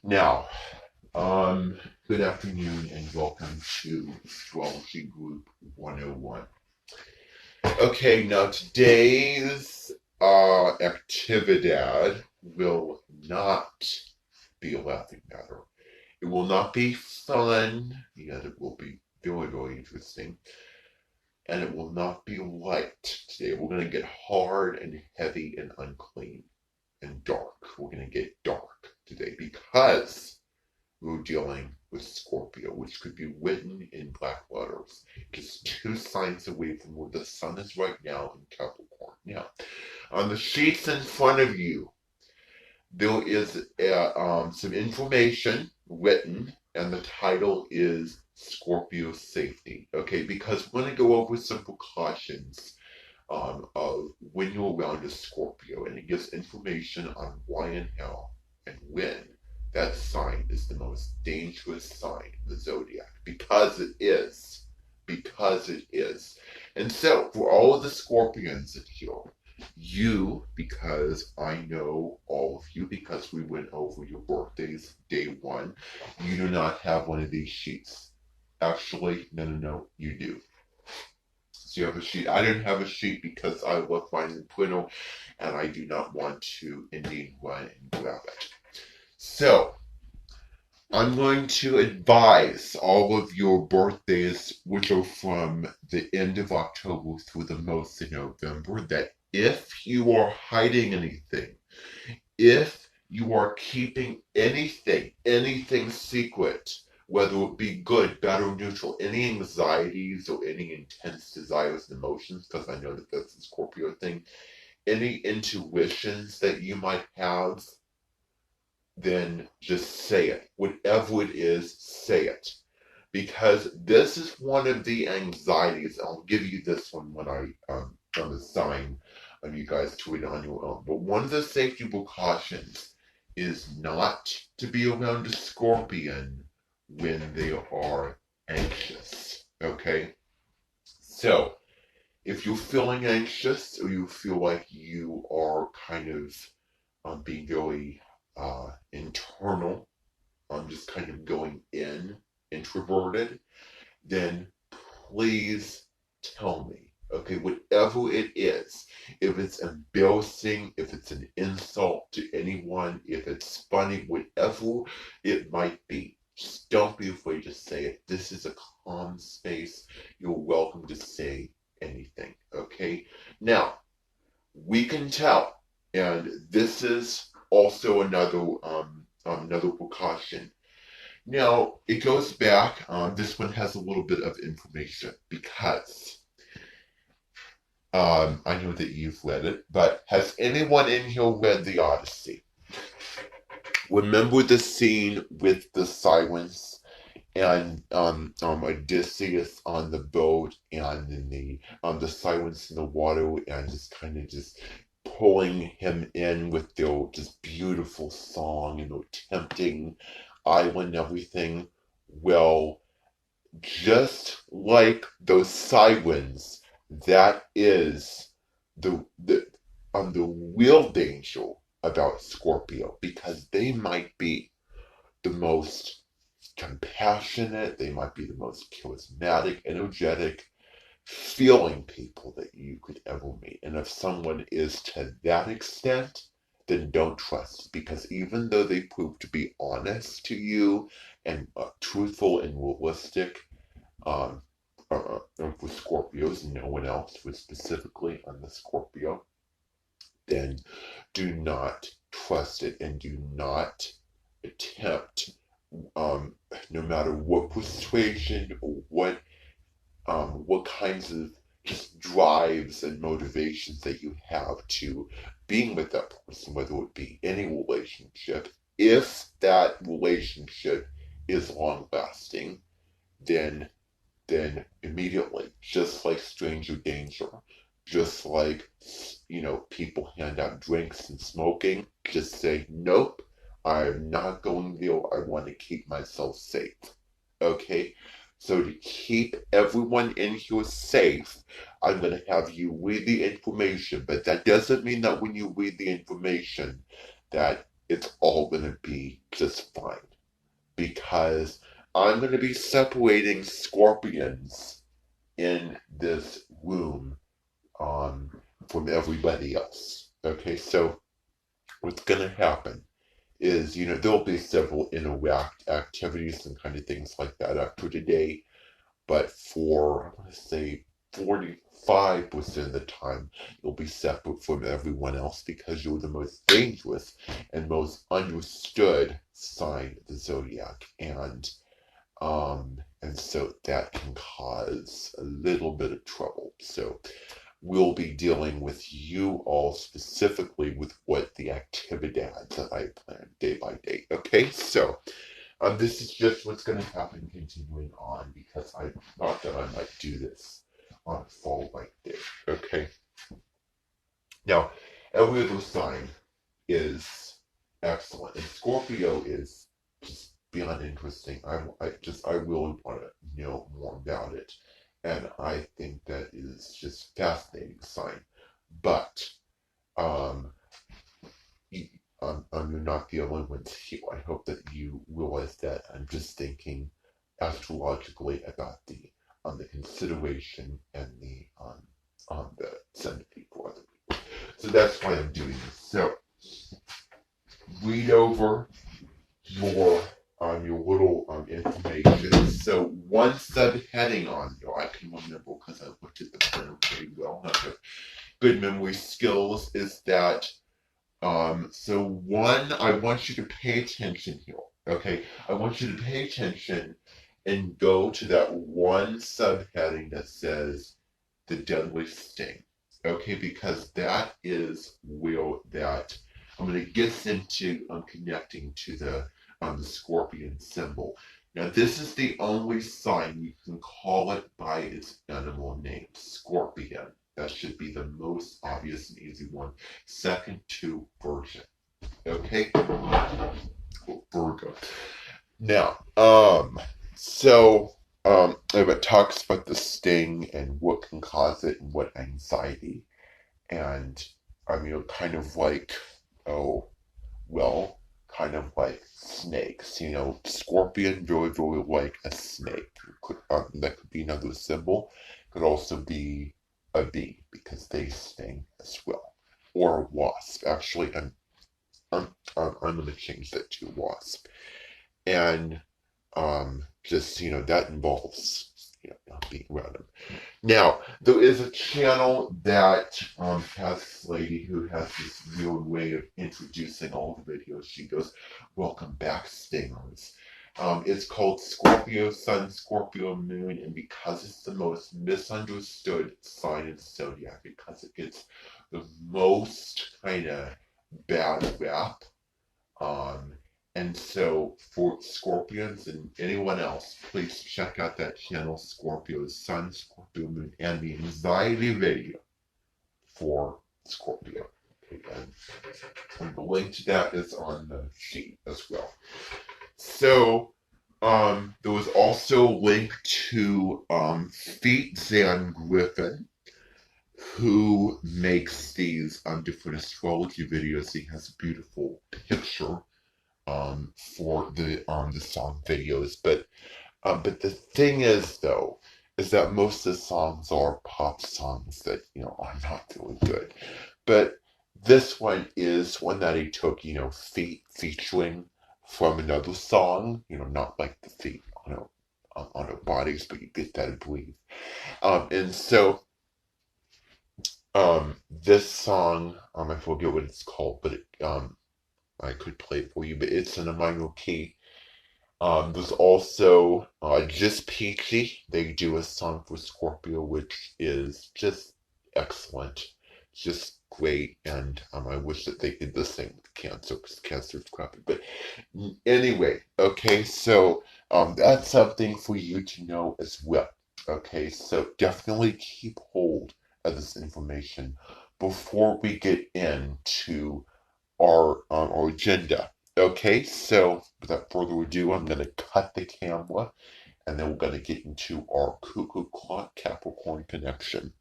Now, good afternoon and welcome to Astrology Group 101. Okay, now today's actividad will not be a laughing matter. It will not be fun, yet it will be very, very interesting. And it will not be light today. We're going to get hard and heavy and unclean and dark. We're going to get dark today because we're dealing with Scorpio, which could be written in black letters, just 2 signs away from where the sun is right now in Capricorn. Now, on the sheets in front of you, there is some information written, and the title is Scorpio Safety. Okay, because we're going to go over some precautions of when you're around a Scorpio, and it gives information on why and how and when that sign is the most dangerous sign in the zodiac, because it is. Because it is. And so, for all of the Scorpions that here, you, because I know all of you, because we went over your birthdays day one, you do not have one of these sheets. Actually, no, you do. So you have a sheet. I didn't have a sheet because I left mine in Pluto, and I do not want to indeed run and grab it. So, I'm going to advise all of your birthdays, which are from the end of October through the most of November, that if you are hiding anything, if you are keeping anything secret, whether it be good, bad, or neutral, any anxieties or any intense desires and emotions, because I know that that's the Scorpio thing, any intuitions that you might have, then just say it. Whatever it is, say it. Because this is one of the anxieties. I'll give you this one when I on the sign on you guys to read on your own. But one of the safety precautions is not to be around a scorpion when they are anxious. Okay? So, if you're feeling anxious or you feel like you are kind of being very internal, just kind of going introverted, then please tell me. Okay, whatever it is, if it's embarrassing, if it's an insult to anyone, if it's funny, whatever it might be, just don't be afraid to say it. This is a calm space. You're welcome to say anything. Okay, now we can tell, and this is also another precaution. Now it goes back. This one has a little bit of information because I know that you've read it, but has anyone in here read the Odyssey? Remember the scene with the sirens and Odysseus on the boat, and then the sirens in the water, and just kind of just pulling him in with their just beautiful song and their tempting island and everything. Well, just like those sirens, that is the real danger about Scorpio, because they might be the most compassionate, they might be the most charismatic, energetic, feeling people that you could ever meet. And if someone is to that extent, then don't trust, because even though they prove to be honest to you and truthful and realistic, um, for Scorpios, no one else was specifically on the Scorpio, then do not trust it and do not attempt, no matter what persuasion or what kinds of just drives and motivations that you have to being with that person, whether it be any relationship. If that relationship is long lasting, then immediately, just like stranger danger, just like people hand out drinks and smoking, just say nope. I'm not going there. I want to keep myself safe. Okay? So to keep everyone in here safe, I'm going to have you read the information. But that doesn't mean that when you read the information that it's all going to be just fine. Because I'm going to be separating scorpions in this room from everybody else. Okay, so what's going to happen is, there'll be several interact activities and kind of things like that after today, but for, I want to say, 45% of the time, you'll be separate from everyone else because you're the most dangerous and most understood sign of the zodiac. And so that can cause a little bit of trouble. So we'll be dealing with you all specifically with what the activities that I plan day by day. Okay, so this is just what's going to happen continuing on because I thought that I might do this on a fall like day. Okay, now every other sign is excellent, and Scorpio is just beyond interesting. I really want to know more about it, and I think that is just fascinating sign. But um, you're not the only ones here. I hope that you realize that I'm just thinking astrologically about the consideration and the sympathy for other people. So that's why I'm doing this. So read over your little information. So one subheading on here I can remember because I looked at the printer pretty well. I have good memory skills. Is that so one, I want you to pay attention here. Okay, I want you to pay attention and go to that one subheading that says the deadly sting. Okay, because that is where that I'm going to get into connecting to the scorpion symbol. Now, this is the only sign you can call it by its animal name, scorpion. That should be the most obvious and easy one. Second to Virgin. Okay? Virgo. Now, it talks about the sting and what can cause it and what anxiety. And kind of like, oh, well, kind of like snakes. Scorpion, very, very like a snake. That could be another symbol. Could also be a bee because they sting as well. Or a wasp. Actually, I'm going to change that to wasp. And just that involves not being around them. Now there is a channel that has this lady who has this weird way of introducing all the videos. She goes, "Welcome back, Stingers." It's called Scorpio Sun, Scorpio Moon, and because it's the most misunderstood sign in zodiac, because it gets the most kind of bad rap. And so for Scorpions and anyone else, please check out that channel, Scorpio Sun, Scorpio Moon, and the anxiety video for Scorpio. Okay, and the link to that is on the sheet as well. So there was also a link to Feet Zan Griffin, who makes these different astrology videos. He has a beautiful picture for the song videos, but the thing is though, is that most of the songs are pop songs that are not really good. But this one is one that he took, featuring from another song, not like the feet on our bodies, but you get that, I believe. And so this song, I forget what it's called, but I could play it for you, but it's in a minor key. There's also Just Peachy. They do a song for Scorpio, which is just excellent, just great. And I wish that they did the same with Cancer, because Cancer is crappy. But anyway, okay, so that's something for you to know as well. Okay, so definitely keep hold of this information before we get into our agenda. Okay, so without further ado, I'm going to cut the camera and then we're going to get into our Cuckoo Clock Capricorn connection.